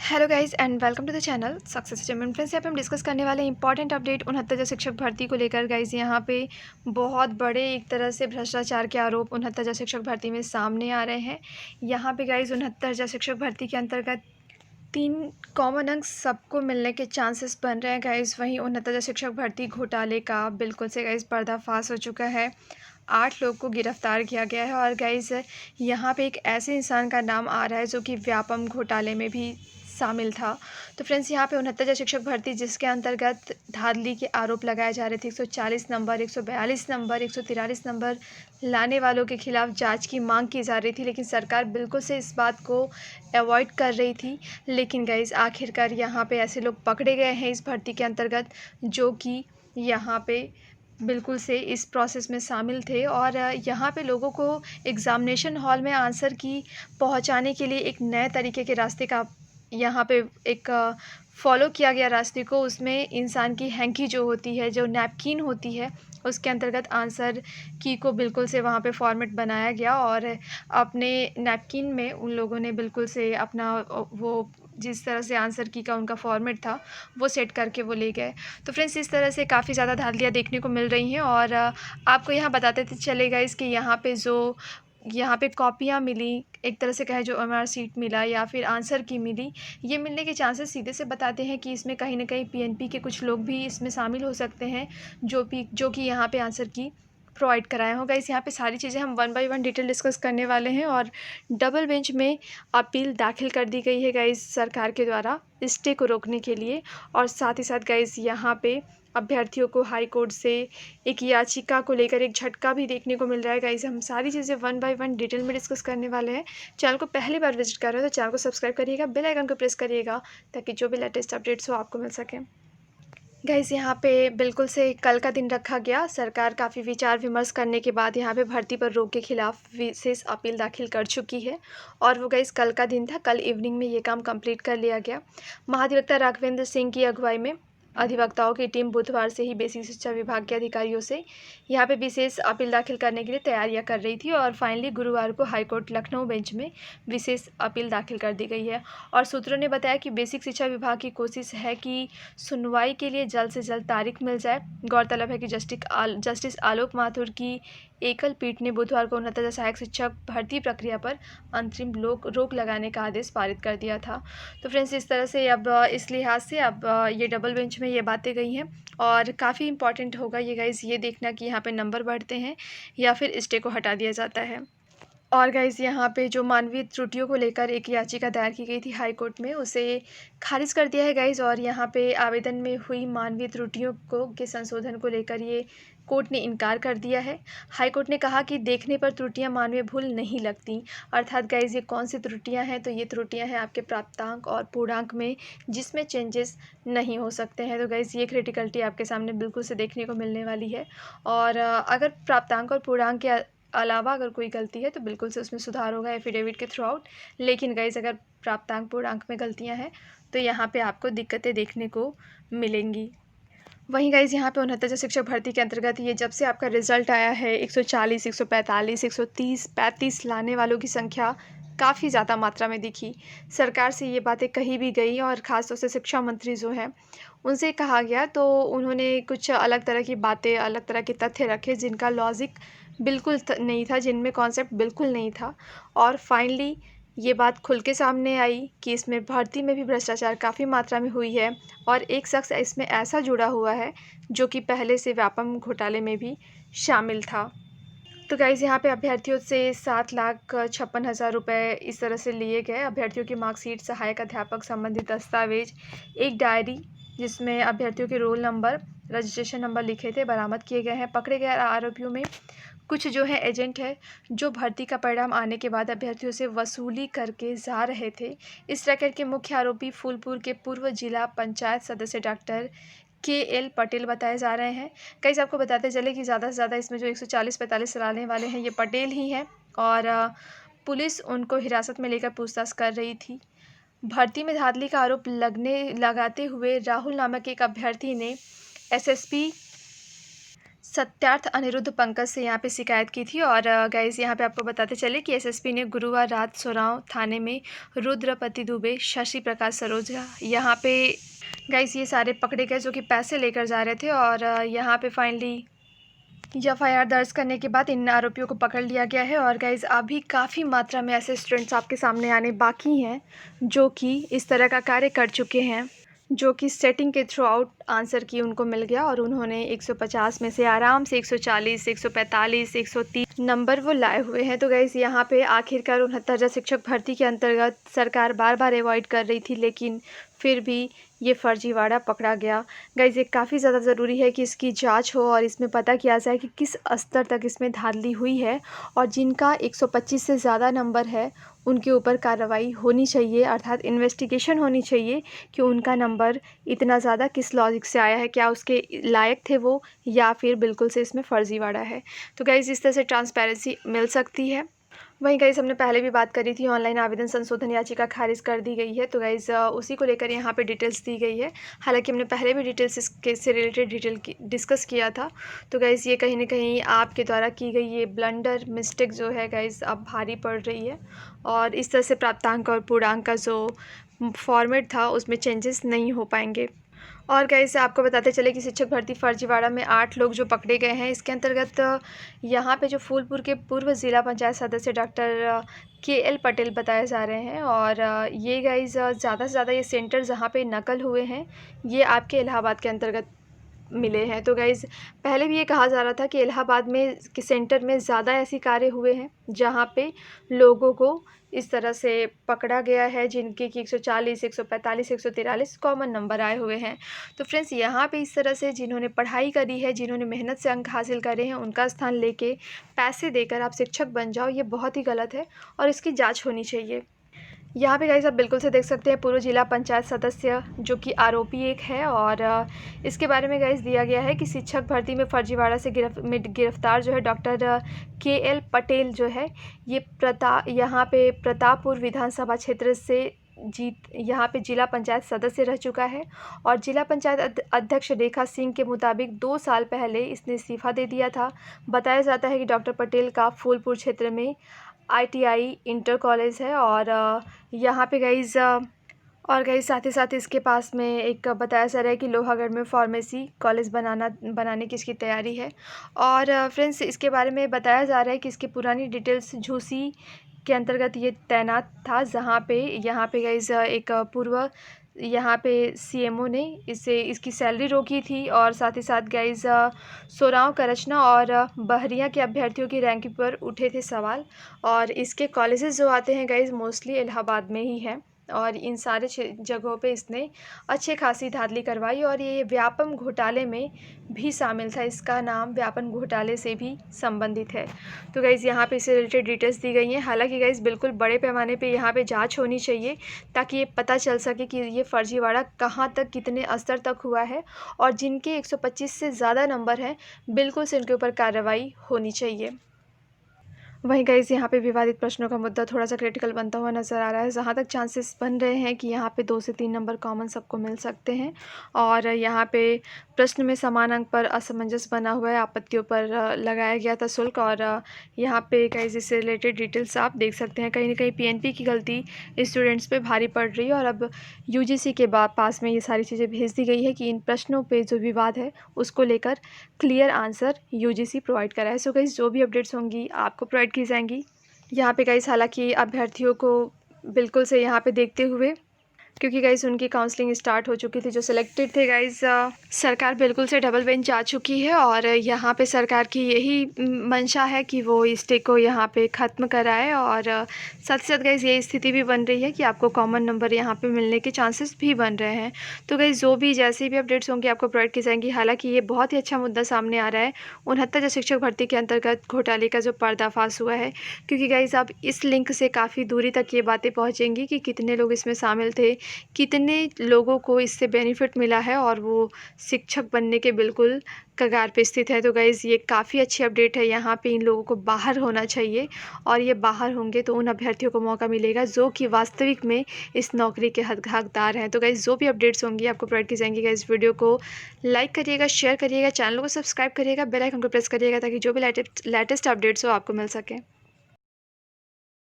Hello guys and welcome to the channel success achievement. Friends, यहाँ पे हम discuss करने वाले इंपॉर्टेंट अपडेट 69 शिक्षक भर्ती को लेकर। गाइस यहाँ पे बहुत बड़े एक तरह से भ्रष्टाचार के आरोप 69 शिक्षक भर्ती में सामने आ रहे हैं। यहाँ पे गाइस 69 शिक्षक भर्ती के अंतर्गत 3 कॉमन अंक सबको मिलने के चांसेस बन रहे हैं गाइस। वहीं 69 शिक्षक भर्ती घोटाले का बिल्कुल से गाइस पर्दाफाश हो चुका है। 8 लोग को गिरफ्तार किया गया है और गाइस यहाँ पे एक ऐसे इंसान का नाम आ रहा है जो कि व्यापम घोटाले में भी शामिल था। तो फ्रेंड्स, यहाँ पे 69 शिक्षक भर्ती जिसके अंतर्गत धांधली के आरोप लगाए जा रहे थे, 140 नंबर, 142 नंबर, 143 नंबर लाने वालों के खिलाफ जांच की मांग की जा रही थी, लेकिन सरकार बिल्कुल से इस बात को अवॉइड कर रही थी। लेकिन गाइस आखिरकार यहाँ पे ऐसे लोग पकड़े गए हैं इस भर्ती के अंतर्गत जो कि यहाँ पे बिल्कुल से इस प्रोसेस में शामिल थे और यहाँ पे लोगों को एग्ज़ामिनेशन हॉल में आंसर की पहुँचाने के लिए एक नए तरीके के रास्ते का यहाँ पे एक फॉलो किया गया रास्ते को। उसमें इंसान की हैंकी जो होती है, जो नैपकिन होती है, उसके अंतर्गत आंसर की को बिल्कुल से वहाँ पे फॉर्मेट बनाया गया और अपने नैपकिन में उन लोगों ने बिल्कुल से अपना वो जिस तरह से आंसर की का उनका फॉर्मेट था वो सेट करके वो ले गए। तो फ्रेंड्स, इस तरह से काफ़ी ज़्यादा धांधलियाँ देखने को मिल रही हैं और आपको यहाँ बताते चलेगा इसके यहाँ पे कॉपियाँ मिली, एक तरह से कहें जो एमआर सीट मिला या फिर आंसर की मिली, ये मिलने के चांसेस सीधे से बताते हैं कि इसमें कहीं न कहीं पीएनपी के कुछ लोग भी इसमें शामिल हो सकते हैं, जो कि यहाँ पे आंसर की प्रोवाइड कराया होगा। इस यहाँ पे सारी चीज़ें हम one by one detail discuss करने वाले हैं और डबल बेंच में अपील दाखिल कर दी गई है गाइस सरकार के द्वारा स्टे को रोकने के लिए। और साथ ही साथ गाइस यहाँ पे अभ्यर्थियों को हाई कोर्ट से एक याचिका को लेकर एक झटका भी देखने को मिल रहा है गाइस। हम सारी चीज़ें वन बाय वन डिटेल में डिस्कस करने वाले हैं। चैनल को पहली बार विजिट कर रहे हो तो चैनल को सब्सक्राइब करिएगा, बेल आइकन को प्रेस करिएगा ताकि जो भी लेटेस्ट अपडेट्स हो आपको मिल सकें। गाइस यहाँ पे बिल्कुल से कल का दिन रखा गया। सरकार काफ़ी विचार विमर्श करने के बाद यहाँ पे भर्ती पर रोक के खिलाफ विशेष अपील दाखिल कर चुकी है और वो गाइस कल का दिन था। कल इवनिंग में ये काम कंप्लीट कर लिया गया। महाधिवक्ता राघवेंद्र सिंह की अगुवाई में अधिवक्ताओं की टीम बुधवार से ही बेसिक शिक्षा विभाग के अधिकारियों से यहाँ पे विशेष अपील दाखिल करने के लिए तैयारियां कर रही थी और फाइनली गुरुवार को हाईकोर्ट लखनऊ बेंच में विशेष अपील दाखिल कर दी गई है। और सूत्रों ने बताया कि बेसिक शिक्षा विभाग की कोशिश है कि सुनवाई के लिए जल्द से जल्द तारीख मिल जाए। गौरतलब है कि जस्टिस आलोक माथुर की एकल पीठ ने बुधवार को 69 सहायक शिक्षक भर्ती प्रक्रिया पर अंतरिम रोक लगाने का आदेश पारित कर दिया था। तो फ्रेंड्स, इस तरह से अब इस लिहाज से अब ये डबल बेंच में ये बातें गई हैं और काफ़ी इंपॉर्टेंट होगा ये गाइस ये देखना कि यहाँ पे नंबर बढ़ते हैं या फिर स्टे को हटा दिया जाता है। और गाइस यहाँ पे जो मानवीय त्रुटियों को लेकर एक याचिका दायर की गई थी हाई कोर्ट में, उसे खारिज कर दिया है गाइस। और यहाँ पे आवेदन में हुई मानवीय त्रुटियों को के संशोधन को लेकर ये कोर्ट ने इनकार कर दिया है। हाई कोर्ट ने कहा कि देखने पर त्रुटियां मानवीय भूल नहीं लगती। अर्थात गाइस ये कौन सी त्रुटियां हैं, तो ये त्रुटियां हैं आपके प्राप्तांक और पूर्णांक में, जिसमें चेंजेस नहीं हो सकते हैं। तो गाइस ये क्रिटिकलिटी आपके सामने बिल्कुल से देखने को मिलने वाली है। और अगर प्राप्तांक और पूर्णांक के अलावा अगर कोई गलती है तो बिल्कुल से उसमें सुधार होगा एफिडेविट के थ्रू आउट। लेकिन गाइस अगर प्राप्तांक पूर्णांक में गलतियां हैं तो यहाँ पे आपको दिक्कतें देखने को मिलेंगी। वहीं गाइस यहाँ पे 69 शिक्षक भर्ती के अंतर्गत ये जब से आपका रिजल्ट आया है 140, 145, 130, 35 लाने वालों की संख्या काफ़ी ज़्यादा मात्रा में दिखी। सरकार से ये बातें कही भी गई और ख़ास तौर से शिक्षा मंत्री जो हैं उनसे कहा गया तो उन्होंने कुछ अलग तरह की बातें, अलग तरह के तथ्य रखे जिनका लॉजिक बिल्कुल नहीं था, जिनमें कॉन्सेप्ट बिल्कुल नहीं था। और फाइनली ये बात खुल के सामने आई कि इसमें भर्ती में भी भ्रष्टाचार काफ़ी मात्रा में हुई है और एक शख्स इसमें ऐसा जुड़ा हुआ है जो कि पहले से व्यापम घोटाले में भी शामिल था। तो गाइस यहाँ पे अभ्यर्थियों से 7,56,000 रुपये इस तरह से लिए गए। अभ्यर्थियों की मार्कशीट, सहायक अध्यापक संबंधित दस्तावेज, एक डायरी जिसमें अभ्यर्थियों के रोल नंबर, रजिस्ट्रेशन नंबर लिखे थे, बरामद किए गए हैं। पकड़े गए आरोपियों में कुछ जो है एजेंट है जो भर्ती का परिणाम आने के बाद अभ्यर्थियों से वसूली करके जा रहे थे। इस रैकेट के मुख्य आरोपी फूलपुर के पूर्व जिला पंचायत सदस्य डॉक्टर KL पटेल बताए जा रहे हैं। गाइस आपको बताते चले कि ज़्यादा से ज़्यादा इसमें जो 140-45 लाने वाले हैं ये पटेल ही हैं और पुलिस उनको हिरासत में लेकर पूछताछ कर रही थी। भर्ती में धांधली का आरोप लगाते हुए राहुल नामक एक अभ्यर्थी ने SSP सत्यार्थ अनिरुद्ध पंकज से यहाँ पे शिकायत की थी। और गाइज़ यहाँ पे आपको बताते चले कि एसएसपी ने गुरुवार रात सोराव थाने में रुद्रपति दुबे, शशि प्रकाश सरोजा यहाँ पे गाइज़ ये सारे पकड़े गए जो कि पैसे लेकर जा रहे थे। और यहाँ पे फाइनली एफआईआर दर्ज करने के बाद इन आरोपियों को पकड़ लिया गया है। और गाइज़ अभी काफ़ी मात्रा में ऐसे स्टूडेंट्स आपके सामने आने बाकी हैं जो कि इस तरह का कार्य कर चुके हैं, जो कि सेटिंग के थ्रू आउट आंसर की उनको मिल गया और उन्होंने 150 में से आराम से 140, 145, 130 नंबर वो लाए हुए हैं। तो गाइज़ यहाँ पे आखिरकार 69 शिक्षक भर्ती के अंतर्गत सरकार बार बार अवॉइड कर रही थी, लेकिन फिर भी ये फर्जीवाड़ा पकड़ा गया। गाइज़ ये काफ़ी ज़्यादा ज़रूरी है कि इसकी जांच हो और इसमें पता किया जाए कि किस स्तर तक इसमें धांधली हुई है, और जिनका 125 से ज़्यादा नंबर है उनके ऊपर कार्रवाई होनी चाहिए, अर्थात इन्वेस्टिगेशन होनी चाहिए कि उनका नंबर इतना ज़्यादा किस लॉजिक से आया है, क्या उसके लायक थे वो या फिर बिल्कुल से इसमें फर्जीवाड़ा है। तो गाइज़ इस तरह से ट्रांसपेरेंसी मिल सकती है। वहीं गाइज़ हमने पहले भी बात करी थी, ऑनलाइन आवेदन संशोधन याचिका खारिज कर दी गई है। तो गाइज़ उसी को लेकर यहाँ पे डिटेल्स दी गई है। हालांकि हमने पहले भी डिटेल्स इस केस से रिलेटेड डिस्कस किया था। तो गाइज़ ये कहीं ना कहीं आपके द्वारा की गई ये ब्लंडर मिस्टेक जो है गाइज़ अब भारी पड़ रही है, और इस तरह से प्राप्तांक और पूर्णांक का जो फॉर्मेट था उसमें चेंजेस नहीं हो पाएंगे। और गाइस आपको बताते चले कि शिक्षक भर्ती फर्जीवाड़ा में 8 लोग जो पकड़े गए हैं, इसके अंतर्गत यहाँ पे जो फूलपुर के पूर्व ज़िला पंचायत सदस्य डॉक्टर KL पटेल बताए जा रहे हैं। और ये गाइस ज़्यादा से ज़्यादा ये सेंटर जहाँ पे नकल हुए हैं ये आपके इलाहाबाद के अंतर्गत मिले हैं। तो गाइज़ पहले भी ये कहा जा रहा था कि इलाहाबाद में के सेंटर में ज़्यादा ऐसी कार्य हुए हैं जहाँ पे लोगों को इस तरह से पकड़ा गया है जिनके कि 140, 145, 143 कॉमन नंबर आए हुए हैं। तो फ्रेंड्स यहाँ पे इस तरह से जिन्होंने पढ़ाई करी है, जिन्होंने मेहनत से अंक हासिल करे हैं, उनका स्थान लेके पैसे देकर आप शिक्षक बन जाओ, ये बहुत ही गलत है और इसकी जाँच होनी चाहिए। यहाँ पे गाइस आप बिल्कुल से देख सकते हैं पूर्व जिला पंचायत सदस्य जो कि आरोपी एक है। और इसके बारे में गाइस दिया गया है कि शिक्षक भर्ती में फर्जीवाड़ा से गिरफ्तार जो है डॉक्टर KL पटेल जो है ये यहाँ पे प्रतापपुर विधानसभा क्षेत्र से यहाँ पे जिला पंचायत सदस्य रह चुका है। और जिला पंचायत अध्यक्ष रेखा सिंह के मुताबिक 2 साल पहले इसने इस्तीफा दे दिया था। बताया जाता है कि डॉक्टर पटेल का फूलपुर क्षेत्र में ITI इंटर कॉलेज है। और यहाँ पे गाइज़ साथ ही साथ इसके पास में एक बताया जा रहा है कि लोहागढ़ में फार्मेसी कॉलेज बनाने की इसकी तैयारी है। और फ्रेंड्स इसके बारे में बताया जा रहा है कि इसकी पुरानी डिटेल्स झूसी के अंतर्गत ये तैनात था, जहाँ पे यहाँ पे गाइज़ एक पूर्व यहाँ पे CMO ने इसकी सैलरी रोकी थी। और साथ ही साथ गाइज़ सोराव करचना और बहरिया के अभ्यर्थियों की रैंकिंग पर उठे थे सवाल। और इसके कॉलेजेस जो आते हैं गाइज़ मोस्टली इलाहाबाद में ही है, और इन सारे जगहों पे इसने अच्छे खासी धांधली करवाई और ये व्यापम घोटाले में भी शामिल था। इसका नाम व्यापम घोटाले से भी संबंधित है। तो गाइज़ यहाँ पे इससे रिलेटेड डिटेल्स दी गई हैं। हालांकि गाइज़ बिल्कुल बड़े पैमाने पे यहाँ पे जांच होनी चाहिए ताकि ये पता चल सके कि ये फर्जीवाड़ा कहाँ तक कितने स्तर तक हुआ है, और जिनके 125 से ज़्यादा नंबर हैं बिल्कुल से इनके ऊपर कार्रवाई होनी चाहिए। वहीं गाइज़ यहाँ पे विवादित प्रश्नों का मुद्दा थोड़ा सा क्रिटिकल बनता हुआ नज़र आ रहा है, जहाँ तक चांसेस बन रहे हैं कि यहाँ पे 2 से 3 नंबर कॉमन सबको मिल सकते हैं। और यहाँ पे प्रश्न में समान अंक पर असमंजस बना हुआ है, आपत्तियों पर लगाया गया था शुल्क। और यहाँ पे गाइज़ इससे रिलेटेड डिटेल्स आप देख सकते हैं। कहीं ना कहीं PNP की गलती स्टूडेंट्स पे भारी पड़ रही है, और अब UGC के पास में ये सारी चीज़ें भेज दी गई है कि इन प्रश्नों पे जो विवाद है उसको लेकर क्लियर आंसर UGC प्रोवाइड कराए। सो गाइज़ जो भी अपडेट्स होंगी आपको प्रोवाइड की जाएंगी। यहाँ पे गाइज़ हालांकि अभ्यर्थियों को बिल्कुल से यहाँ पे देखते हुए, क्योंकि गाइज़ उनकी काउंसलिंग स्टार्ट हो चुकी थी, जो सिलेक्टेड थे गाइज़ सरकार बिल्कुल से डबल बेंच आ चुकी है। और यहाँ पे सरकार की यही मंशा है कि वो इस स्टे को यहाँ पे ख़त्म कराए। और साथ ही साथ गाइज़ ये स्थिति भी बन रही है कि आपको कॉमन नंबर यहाँ पे मिलने के चांसेस भी बन रहे हैं। तो गाइज़ जो भी जैसी भी अपडेट्स होंगी आपको प्रोवाइड की जाएंगी। हालाँकि ये बहुत ही अच्छा मुद्दा सामने आ रहा है 69 शिक्षक भर्ती के अंतर्गत घोटाले का जो पर्दाफाश हुआ है, क्योंकि गाइज़ अब इस लिंक से काफ़ी दूरी तक ये बातें पहुँचेंगी कि कितने लोग इसमें शामिल थे, कितने लोगों को इससे बेनिफिट मिला है और वो शिक्षक बनने के बिल्कुल कगार पे स्थित है। तो गाइज़ ये काफ़ी अच्छी अपडेट है। यहाँ पे इन लोगों को बाहर होना चाहिए और ये बाहर होंगे तो उन अभ्यर्थियों को मौका मिलेगा जो कि वास्तविक में इस नौकरी के हकदार हैं। तो गाइज़ जो भी अपडेट्स होंगी आपको प्रोवाइड की जाएंगी। गाइज़ वीडियो को लाइक करिएगा, शेयर करिएगा, चैनल को सब्सक्राइब करिएगा, बेल आइकन को प्रेस करिएगा ताकि जो भी लेटेस्ट अपडेट्स हो आपको मिल सके।